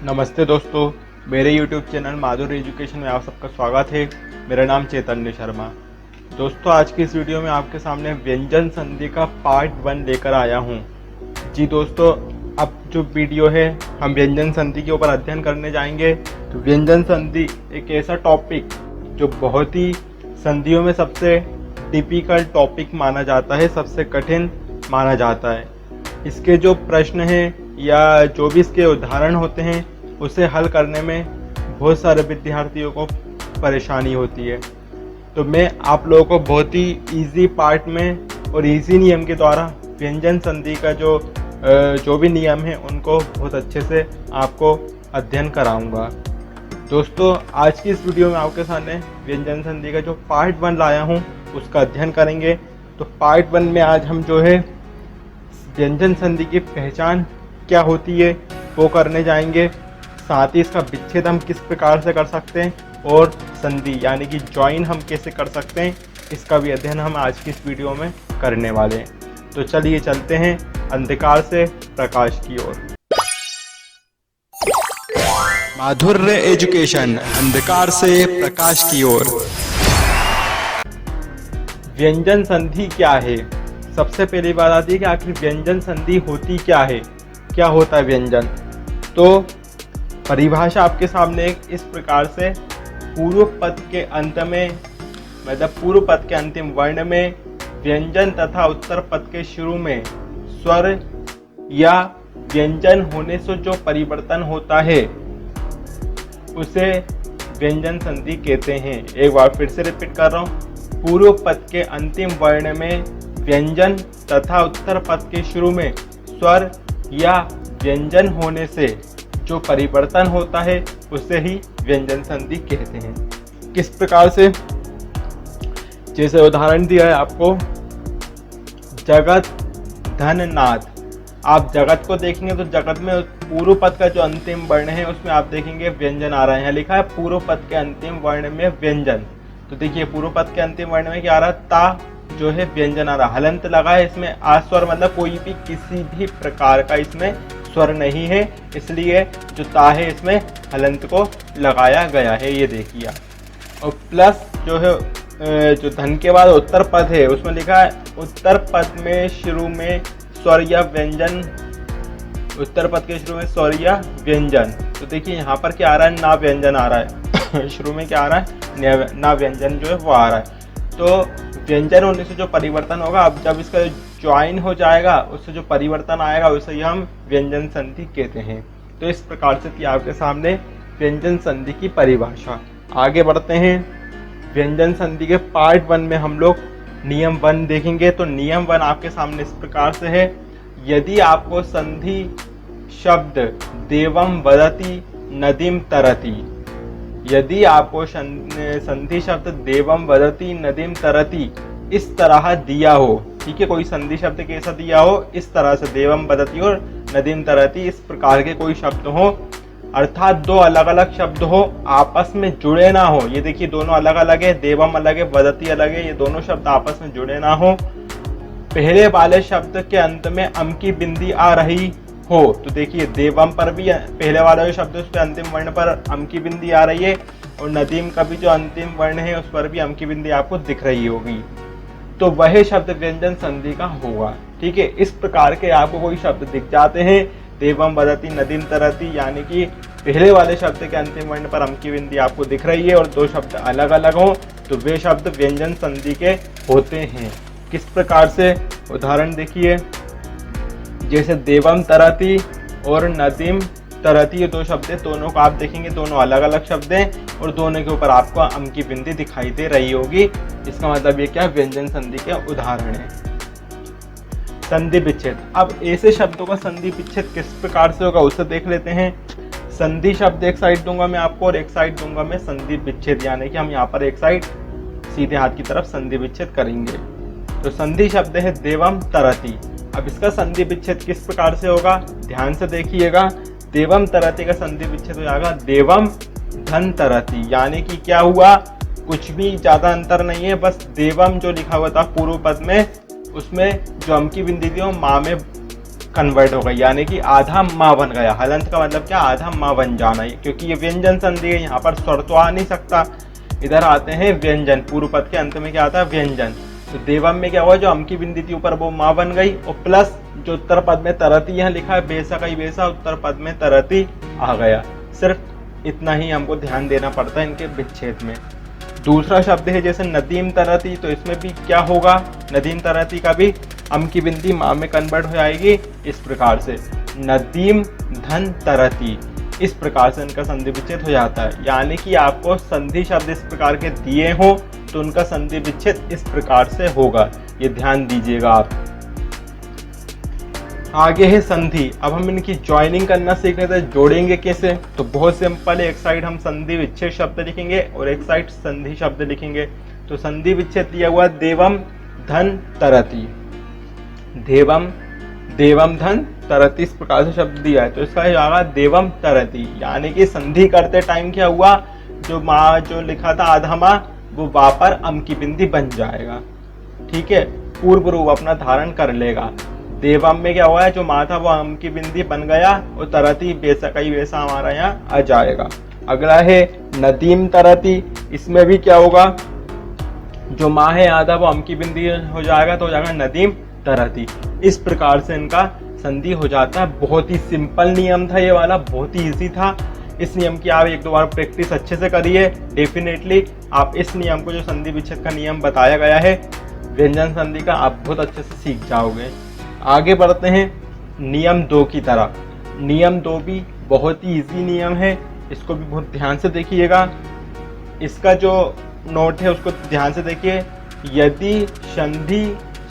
नमस्ते दोस्तों, मेरे YouTube चैनल माधुरी एजुकेशन में आप सबका स्वागत है। मेरा नाम चैतन्य शर्मा। दोस्तों, आज की इस वीडियो में आपके सामने व्यंजन संधि का पार्ट 1 लेकर आया हूं। जी दोस्तों, अब जो वीडियो है हम व्यंजन संधि के ऊपर अध्ययन करने जाएंगे। तो व्यंजन संधि एक ऐसा टॉपिक जो बहुत ही संधियों में सबसे टिपिकल टॉपिक माना जाता है, सबसे कठिन माना जाता है। इसके जो प्रश्न हैं या जो भी इसके उदाहरण होते हैं उसे हल करने में बहुत सारे विद्यार्थियों को परेशानी होती है। तो मैं आप लोगों को बहुत ही इजी पार्ट में और इजी नियम के द्वारा व्यंजन संधि का जो भी नियम है उनको बहुत अच्छे से आपको अध्ययन कराऊंगा। दोस्तों, आज की इस वीडियो में आपके सामने व्यंजन संधि का जो पार्ट 1 लाया हूं उसका अध्ययन करेंगे। तो पार्ट 1 में आज हम जो है व्यंजन संधि की पहचान क्या होती है वो करने जाएंगे। साथ ही इसका विच्छेद हम किस प्रकार से कर सकते हैं और संधि यानी कि ज्वाइन हम कैसे कर सकते हैं, इसका भी अध्ययन हम आज की इस वीडियो में करने वाले हैं। तो चलिए चलते हैं अंधकार से प्रकाश की ओर। माधुर्य एजुकेशन, अंधकार से प्रकाश की ओर। व्यंजन संधि क्या है? सबसे पहली बात आती है कि आखिर व्यंजन संधि होती क्या है, क्या होता है व्यंजन। तो परिभाषा आपके सामने इस प्रकार से, पूर्व पद के अंत में मतलब पूर्व पद के अंतिम वर्ण में व्यंजन तथा उत्तर पद के शुरू में स्वर या व्यंजन होने से जो परिवर्तन होता है उसे व्यंजन संधि कहते हैं। एक बार फिर से रिपीट कर रहा हूँ। पूर्व पद के अंतिम वर्ण में व्यंजन तथा उत्तर पद के शुरू में स्वर या व्यंजन होने से जो परिवर्तन होता है उसे ही व्यंजन संधि कहते हैं। किस प्रकार से? जैसे उदाहरण दिया है आपको, जगत धन नाथ। आप जगत को देखेंगे तो जगत में पूर्व पद का जो अंतिम वर्ण है उसमें आप देखेंगे व्यंजन आ रहा है। यहाँ लिखा है पूर्व पद के अंतिम वर्ण में व्यंजन। तो देखिए पूर्व पद के अंतिम वर्ण में क्या आ रहा है? ता जो है व्यंजन आ रहा, हलंत लगा है इसमें। आस्वर मतलब कोई भी किसी भी प्रकार का इसमें स्वर नहीं है, इसलिए जो ता है इसमें हलंत को लगाया गया है, ये देखिए। और प्लस जो है जो धन के बाद उत्तर पद है उसमें लिखा है उत्तर पद में शुरू में स्वर या व्यंजन, उत्तर पद के शुरू में स्वर या व्यंजन। तो देखिए यहाँ पर क्या आ रहा है? ना व्यंजन आ रहा है। शुरू में क्या आ रहा है? ना व्यंजन जो है वो आ रहा है। तो व्यंजन होने से जो परिवर्तन होगा, अब जब इसका ज्वाइन हो जाएगा उससे जो परिवर्तन आएगा उसे ही हम व्यंजन संधि कहते हैं। तो इस प्रकार से थी आपके सामने व्यंजन संधि की परिभाषा। आगे बढ़ते हैं। व्यंजन संधि के पार्ट 1 में हम लोग नियम 1 देखेंगे। तो नियम 1 आपके सामने इस प्रकार से है। यदि आपको संधि शब्द देवम वदति नदीम तरति, यदि आपको संधि शब्द देवम वदति नदीम तरति इस तरह दिया हो, ठीक है, कोई संधि शब्द कैसा दिया हो, इस तरह से देवम वदति और नदीम तरति इस प्रकार के कोई शब्द हो, अर्थात दो अलग अलग शब्द हो, आपस में जुड़े ना हो। ये देखिए दोनों अलग अलग है, देवम अलग है, वदति अलग है, ये दोनों शब्द आपस में जुड़े ना हो। पहले वाले शब्द के अंत में अम की बिंदी आ रही हो, तो देखिए देवम पर भी पहले वाला जो शब्द उस पर अंतिम वर्ण पर अम की बिंदी आ रही है और नदीम का भी जो अंतिम वर्ण है उस पर भी अम की बिंदी आपको दिख रही होगी, तो वह शब्द व्यंजन संधि का होगा। ठीक है, इस प्रकार के आपको कोई शब्द दिख जाते हैं देवम वदति नदीम तरति, यानी कि पहले वाले शब्द के अंतिम वर्ण पर अम की बिंदी आपको दिख रही है और दो शब्द अलग अलग हों, तो वे शब्द व्यंजन संधि के होते हैं। किस प्रकार से? उदाहरण देखिए, जैसे देवम तरति और नदीम तरति, ये दो शब्द हैं, दोनों को आप देखेंगे दोनों अलग अलग शब्द हैं और दोनों के ऊपर आपको अम की बिंदी दिखाई दे रही होगी। इसका मतलब ये क्या? व्यंजन संधि के उदाहरण है। संधि विच्छेद। अब ऐसे शब्दों का संधि विच्छेद किस प्रकार से होगा उसे देख लेते हैं। संधि शब्द एक साइड दूंगा मैं आपको और एक साइड दूंगा मैं संधि विच्छेद, यानी कि हम यहाँ पर एक साइड सीधे हाथ की तरफ संधि विच्छेद करेंगे। तो संधि शब्द है देवम तरति। अब इसका संधि विच्छेद किस प्रकार से होगा? ध्यान से देखिएगा। देवम तरति का संधि विच्छेद हो जाएगा देवम धन तरति, यानी कि क्या हुआ? कुछ भी ज्यादा अंतर नहीं है, बस देवम जो लिखा हुआ था पूर्व पद में उसमें जो अम की बिंदी थी वो माँ में कन्वर्ट हो गई, यानी कि आधा माँ बन गया। हलंत का मतलब क्या, आधा माँ बन जाना है, क्योंकि ये व्यंजन संधि है, यहाँ पर स्वर तो आ नहीं सकता। इधर आते हैं व्यंजन, पूर्व पद के अंत में क्या आता है, व्यंजन। तो देवम में क्या हुआ, जो अम की बिंदी थी ऊपर वो माँ बन गई, और प्लस जो उत्तर पद में तरती यहाँ लिखा है, बेसा का ही बेसा, उत्तर पद में तरती आ गया। सिर्फ इतना ही हमको ध्यान देना पड़ता है इनके विच्छेद में। दूसरा शब्द है जैसे नदीम तरती, तो इसमें भी क्या होगा, नदीम तरती का भी अम की बिंदी माँ में कन्वर्ट हो जाएगी इस प्रकार से, नदीम धन तरती। इस प्रकार से इनका संधि विच्छेद हो जाता है। यानी कि आपको संधि शब्द इस प्रकार के दिए हो तो उनका संधि विच्छेद इस प्रकार से होगा, ये ध्यान दीजिएगा आप। आगे है संधि। अब हम इनकी ज्वाइनिंग करना सीख रहे थे, जोड़ेंगे कैसे, तो बहुत सिंपल है। एक साइड हम संधि विच्छेद शब्द लिखेंगे और एक साइड संधि शब्द लिखेंगे। तो संधि विच्छेद दिया हुआ देवम धन तरती, देवम देवम धन तरती, इस प्रकार से शब्द दिया है, तो इसका आएगा देवम तरती। यानी कि संधि करते टाइम क्या हुआ, जो माँ जो लिखा था आधा माँ, वो वहां पर अम की बिंदी बन जाएगा। ठीक है, पूर्व रूप अपना धारण कर लेगा। देवम में क्या हुआ है, जो माँ था वो अम की बिंदी बन गया, और तरती बेसा का ही वैसा हमारा यहाँ आ जाएगा। अगला है नदीम तरती। इसमें भी क्या होगा, जो माँ है आधा वो अम की बिंदी हो जाएगा, तो हो जाएगा नदीम तरती। इस प्रकार से इनका संधि हो जाता है। बहुत ही सिंपल नियम था ये वाला, बहुत ही इजी था। इस नियम की आप एक दो बार प्रैक्टिस अच्छे से करिए, डेफिनेटली आप इस नियम को, जो संधि विच्छेद का नियम बताया गया है व्यंजन संधि का, आप बहुत अच्छे से सीख जाओगे। आगे बढ़ते हैं नियम 2 की तरफ। नियम 2 भी बहुत ही इजी नियम है, इसको भी बहुत ध्यान से देखिएगा। इसका जो नोट है उसको ध्यान से देखिए। यदि संधि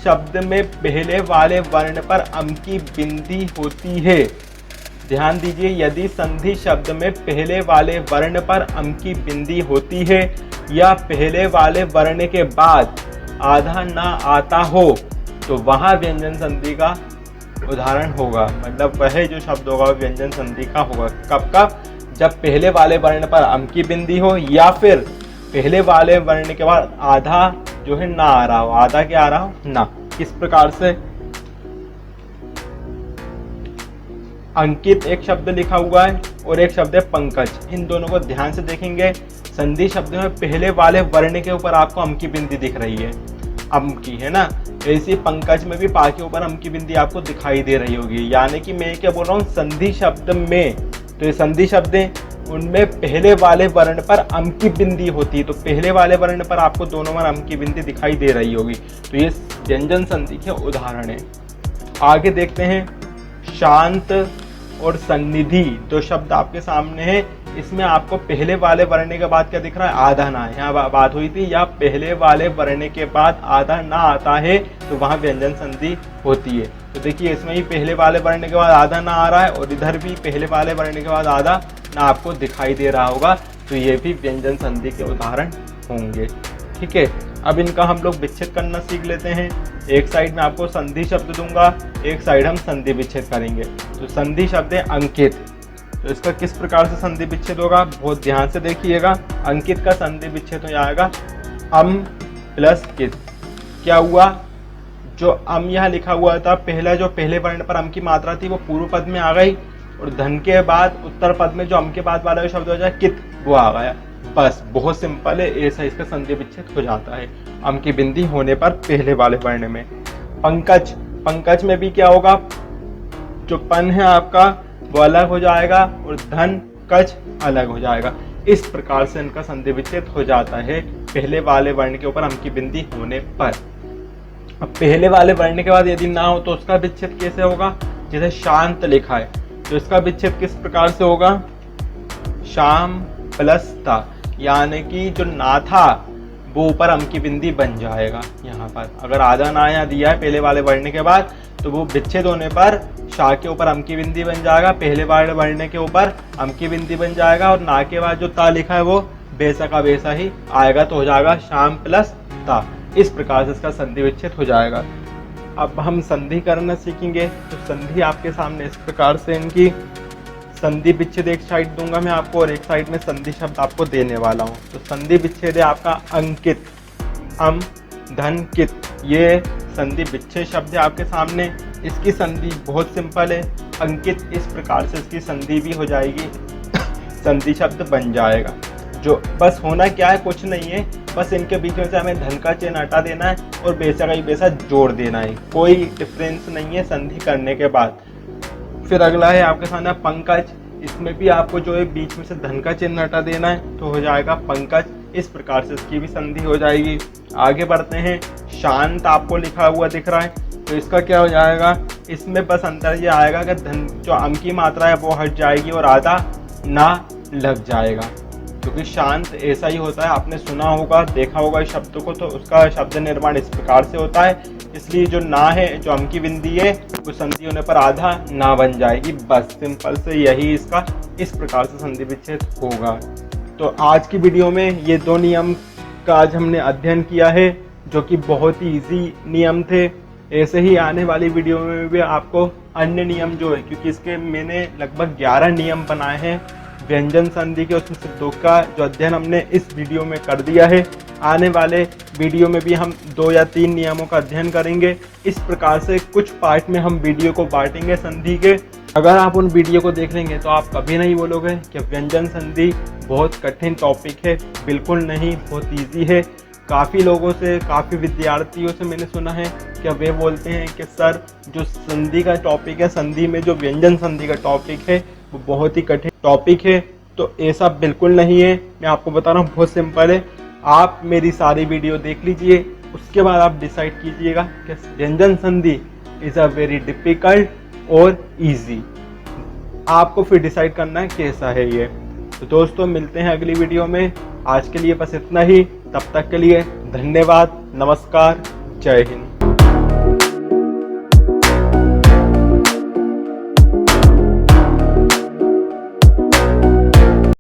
शब्द में पहले वाले वर्ण पर अम की बिंदी होती है, ध्यान दीजिए, यदि संधि शब्द में पहले वाले वर्ण पर अम की बिंदी होती है या पहले वाले वर्ण के बाद आधा ना आता हो, तो वहां व्यंजन संधि का उदाहरण होगा। मतलब वह जो शब्द होगा व्यंजन संधि का होगा। कब कब, जब पहले वाले वर्ण पर अम की बिंदी हो या फिर पहले वाले वर्ण के बाद आधा जो है ना आ रहा हो। आधा क्या आ रहा हो, ना। किस प्रकार से, अंकित एक शब्द लिखा हुआ है और एक शब्द है पंकज। इन दोनों को ध्यान से देखेंगे। संधि शब्द में पहले वाले वर्ण के ऊपर आपको अम की बिंदी दिख रही है, अम की है ना। ऐसी पंकज में भी पा के ऊपर अम की बिंदी आपको दिखाई दे रही होगी। यानी कि मैं क्या बोल रहा हूँ, संधि शब्द में, तो ये संधि शब्द है, उनमें पहले वाले वर्ण पर अम की बिंदी होती है, तो पहले वाले वर्ण पर आपको दोनों बार अम की बिंदी दिखाई दे रही होगी। तो ये व्यंजन संधि के उदाहरण है। आगे देखते हैं शांत और सन्निधि। दो शब्द आपके सामने है, इसमें आपको पहले वाले वर्ण के बाद क्या दिख रहा है, आधा ना। यहाँ बात हुई थी या पहले वाले वर्ण के बाद आधा ना आता है तो वहां व्यंजन संधि होती है। तो देखिए इसमें ही पहले वाले वर्ण के बाद आधा ना आ रहा है और इधर भी पहले वाले वर्ण के बाद आधा ना आपको दिखाई दे रहा होगा, तो ये भी व्यंजन संधि के उदाहरण होंगे। ठीक है, अब इनका हम लोग विच्छेद करना सीख लेते हैं। एक साइड में आपको संधि शब्द दूंगा, एक साइड हम संधि विच्छेद करेंगे। तो संधि शब्द है अंकित, तो इसका किस प्रकार से संधि विच्छेद होगा, बहुत ध्यान से देखिएगा। अंकित का संधि विच्छेद हो जाएगा अम प्लस कित। क्या हुआ, जो अम यहाँ लिखा हुआ था, पहला जो पहले वर्ण पर अम की मात्रा थी वो पूर्व पद में आ गई, और धन के बाद उत्तर पद में जो अम के बाद वाला शब्द हो जाए कित, वो आ गया। बस बहुत सिंपल है, ऐसा इसका संधि विच्छेद हो जाता है अम की बिंदी होने पर पहले वाले वर्ण में। पंकज, पंकज में भी क्या होगा, जो पन है आपका वो अलग हो जाएगा और धन कच अलग हो जाएगा। इस प्रकार से इनका संधि विच्छेद हो जाता है पहले वाले वर्ण के ऊपर अम की बिंदी होने पर। अब पहले वाले वर्ण के बाद यदि ना हो तो उसका विच्छेद कैसे होगा, जैसे शांत लिखा है तो इसका विच्छेद किस प्रकार से होगा, शाम प्लस था, यानी कि जो ना था वो ऊपर अम की बिंदी बन जाएगा। यहाँ पर अगर आधा ना यहाँ दिया है पहले वाले वर्ण के बाद, तो वो विच्छेद होने पर शा के ऊपर अम की बिंदी बन जाएगा, पहले वाले वर्ण के ऊपर अम की बिंदी बन जाएगा, और ना के बाद जो ता लिखा है वो वैसा का वैसा ही आएगा, तो हो जाएगा शाम प्लस ता। इस प्रकार से इसका संधि विच्छेद हो जाएगा। अब हम संधि करना सीखेंगे। तो संधि आपके सामने इस प्रकार से इनकी संधि विच्छेद एक साइड दूंगा मैं आपको और एक साइड में संधि शब्द आपको देने वाला हूँ। तो संधि विच्छेद है आपका अंकित, अम धन कित, ये संधि विच्छेद शब्द है आपके सामने। इसकी संधि बहुत सिंपल है, अंकित इस प्रकार से इसकी संधि भी हो जाएगी, संधि शब्द बन जाएगा। जो बस होना क्या है, कुछ नहीं है, बस इनके बीच में से हमें धन का चिन्ह हटा देना है और बेसा का बेसा जोड़ देना है, कोई डिफरेंस नहीं है संधि करने के बाद। फिर अगला है आपके सामने पंकज, इसमें भी आपको जो है बीच में से धन का चिन्ह हटा देना है तो हो जाएगा पंकज, इस प्रकार से इसकी भी संधि हो जाएगी। आगे बढ़ते हैं, शांत आपको लिखा हुआ दिख रहा है तो इसका क्या हो जाएगा, इसमें बस अंतर ये आएगा कि धन जो अंक की मात्रा है वो हट जाएगी और आधा ना लग जाएगा, क्योंकि शांत ऐसा ही होता है, आपने सुना होगा देखा होगा इस शब्द को, तो उसका शब्द निर्माण इस प्रकार से होता है। इसलिए जो ना है, जो अंक की बिंदी है, वो संधि होने पर आधा ना बन जाएगी, बस सिंपल से यही इसका इस प्रकार से संधि विच्छेद होगा। तो आज की वीडियो में ये दो नियम का आज हमने अध्ययन किया है, जो कि बहुत ही ईजी नियम थे। ऐसे ही आने वाली वीडियो में भी आपको अन्य नियम जो है, क्योंकि इसके मैंने लगभग 11 नियम बनाए हैं व्यंजन संधि के, उसमें से 2 का जो अध्ययन हमने इस वीडियो में कर दिया है। आने वाले वीडियो में भी हम 2 या 3 नियमों का अध्ययन करेंगे। इस प्रकार से कुछ पार्ट में हम वीडियो को बांटेंगे संधि के। अगर आप उन वीडियो को देख लेंगे तो आप कभी नहीं बोलोगे कि व्यंजन संधि बहुत कठिन टॉपिक है, बिल्कुल नहीं, बहुत ईजी है। काफ़ी लोगों से, काफ़ी विद्यार्थियों से मैंने सुना है कि वे बोलते हैं कि सर जो संधि का टॉपिक है, संधि में जो व्यंजन संधि का टॉपिक है वो बहुत ही कठिन टॉपिक है। तो ऐसा बिल्कुल नहीं है, मैं आपको बता रहा हूँ, बहुत सिंपल है। आप मेरी सारी वीडियो देख लीजिए, उसके बाद आप डिसाइड कीजिएगा कि व्यंजन संधि इज़ अ वेरी डिफ़िकल्ट और ईजी। आपको फिर डिसाइड करना है कैसा है ये। तो दोस्तों मिलते हैं अगली वीडियो में, आज के लिए बस इतना ही। तब तक के लिए धन्यवाद, नमस्कार, जय हिंद।